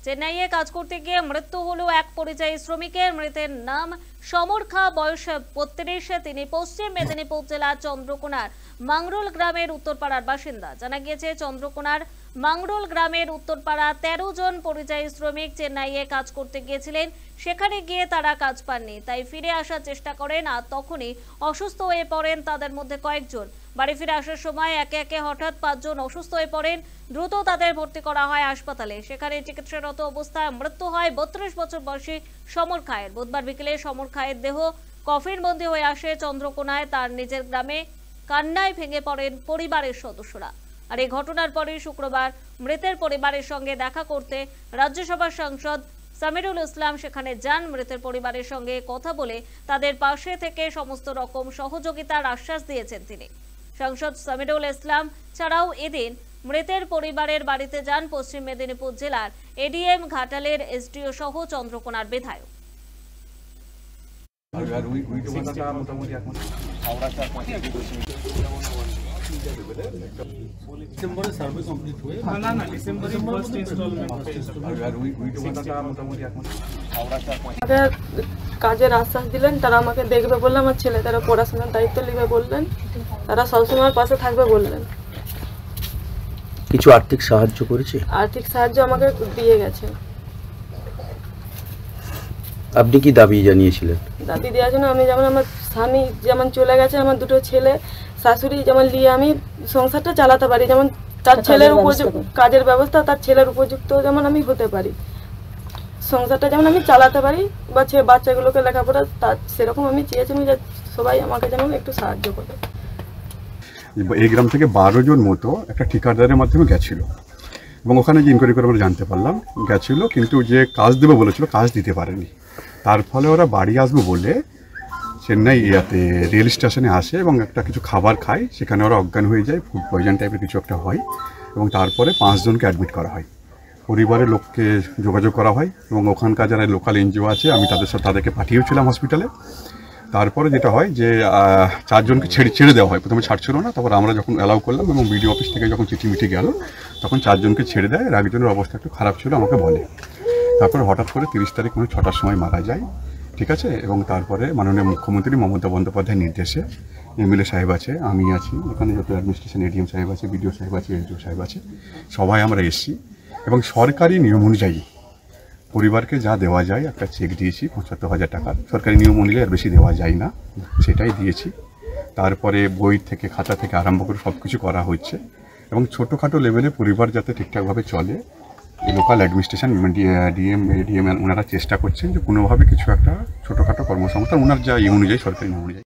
চেন্নাইয়ে কাজ করতে গিয়ে মৃত্যু হলো এক পরিযায়ী শ্রমিকের। মৃতের নাম সমর খা, বয়স 32। তিনি পশ্চিম মেদিনীপুর জেলার চন্দ্রকোনার মাংরুল গ্রামের উত্তরপাড়ার বাসিন্দা। জানা গিয়েছে, চন্দ্রকোনার মাংরুল গ্রামের উত্তরপাড়া 13 জন পরিযায়ী শ্রমিক চেন্নাইয়ে কাজ করতে গিয়েছিলেন। সেখানে গিয়ে তারা কাজ পাননি, তাই ফিরে আসার চেষ্টা করেন, আর তখনই অসুস্থ হয়ে পড়েন তাদের মধ্যে কয়েকজন। বাড়ি ফিরে আসার সময় একে একে হঠাৎ 5 জন অসুস্থ হয়ে পড়েন। দ্রুত তাদের ভর্তি করা হয় হাসপাতালে। সেখানে চিকিৎসারত অবস্থায় মৃত্যু হয় 32 বছর বয়সী সমর খায়ের। বুধবার বিকেলে সমর খায়ের দেহ কফিন বন্দী হয়ে আসে চন্দ্রকোনায় তার নিজের গ্রামে। কান্নায় ভেঙে পড়েন পরিবারের সদস্যরা। আর এই ঘটনার পরে শুক্রবার মৃতের পরিবারের সঙ্গে দেখা করতে রাজ্যসভার সাংসদ সামিরুল ইসলাম সেখানে যান। মৃতের পরিবারের সঙ্গে কথা বলে তাদের পাশে থেকে সমস্ত রকম সহযোগিতার আশ্বাস দিয়েছেন তিনি। সাংসদ সামিরুল ইসলাম ছাড়াও এদিন মৃতের পরিবারের বাড়িতে যান পশ্চিম মেদিনীপুর জেলার এডিএম ঘাটালের এসডিও সহ চন্দ্রকোনার বিধায়ক। কাজের আশ্বাস দিলেন, তারা আমাকে দেখবে বললেন, আমার ছেলে তারা পড়াশোনার দায়িত্ব নেবে বললেন, তারা সবসময় পাশে থাকবে বললেন। কিছু আর্থিক সাহায্য করেছে? আর্থিক সাহায্য আমাকে দিয়ে গেছে। আপনি কি দাবি জানিয়েছিলেন? দাবি দেওয়ার জন্য আমি যেমন আমার স্বামী যেমন চলে গেছে, আমার দুটো ছেলে শাশুড়ি যেমন নিয়ে আমি সংসারটা চালাতে পারি, যেমন তার ছেলের উপযুক্ত কাজের ব্যবস্থা, তার ছেলের উপযুক্ত যেমন আমি হতে পারি, সংসারটা যেমন আমি চালাতে পারি, বা বাচ্চাগুলোকে লেখাপড়া তার সেরকম আমি চেয়েছিলাম যে সবাই আমাকে যেমন একটু সাহায্য করে। এই গ্রাম থেকে 12 জন মতো একটা ঠিকাদারের মাধ্যমে গেছিলো, এবং ওখানে যে ইনকোয়ারি করে আমরা জানতে পারলাম গেছিলো, কিন্তু যে কাজ দেবে বলেছিল কাজ দিতে পারেনি। তার ফলে ওরা বাড়ি আসবে বলে চেন্নাই রেল স্টেশনে আসে এবং একটা কিছু খাবার খায়। সেখানে ওরা অজ্ঞান হয়ে যায়, ফুড পয়জন টাইপের কিছু একটা হয়, এবং তারপরে 5 জনকে অ্যাডমিট করা হয়। পরিবারের লোককে যোগাযোগ করা হয়, এবং ওখানকার যারা লোকাল এনজিও আছে আমি তাদেরকে পাঠিয়েছিলাম হসপিটালে। তারপরে যেটা হয় যে 4 জনকে ছেড়ে দেওয়া হয়। প্রথমে ছাড়ছিল না, তারপর আমরা যখন অ্যালাউ করলাম এবং বিডিও অফিস থেকে যখন চিঠি মিঠে গেল, তখন 4 জনকে ছেড়ে দেয়। আর একজনের অবস্থা একটু খারাপ ছিল আমাকে বলে। তারপরে হঠাৎ করে 30 তারিখ 6টার সময় মারা যায়, ঠিক আছে। এবং তারপরে মাননীয় মুখ্যমন্ত্রী মমতা বন্দ্যোপাধ্যায়ের নির্দেশে এমএলএ সাহেব আছে, আমি আছি, এখানে যত অ্যাডমিনিস্ট্রেশন এডিএম সাহেব আছে, বিডিও সাহেব আছে, এসডিও সাহেব আছে, সবাই আমরা এসছি এবং সরকারি নিয়ম অনুযায়ী পরিবারকে যা দেওয়া যায় একটা চেক দিয়েছি 75,000 টাকার। সরকারি নিয়ম অনুযায়ী আর বেশি দেওয়া যায় না, সেটাই দিয়েছি। তারপরে বই থেকে খাতা থেকে আরম্ভ করে সব কিছু করা হচ্ছে, এবং ছোটোখাটো লেভেলে পরিবার যাতে ঠিকঠাকভাবে চলে এই লোকাল অ্যাডমিনিস্ট্রেশন ডিএম ওনারা চেষ্টা করছেন যে কোনোভাবে কিছু একটা ছোটোখাটো কর্মসংস্থান ওনার যা অনুযায়ী সরকারি নিয়ম অনুযায়ী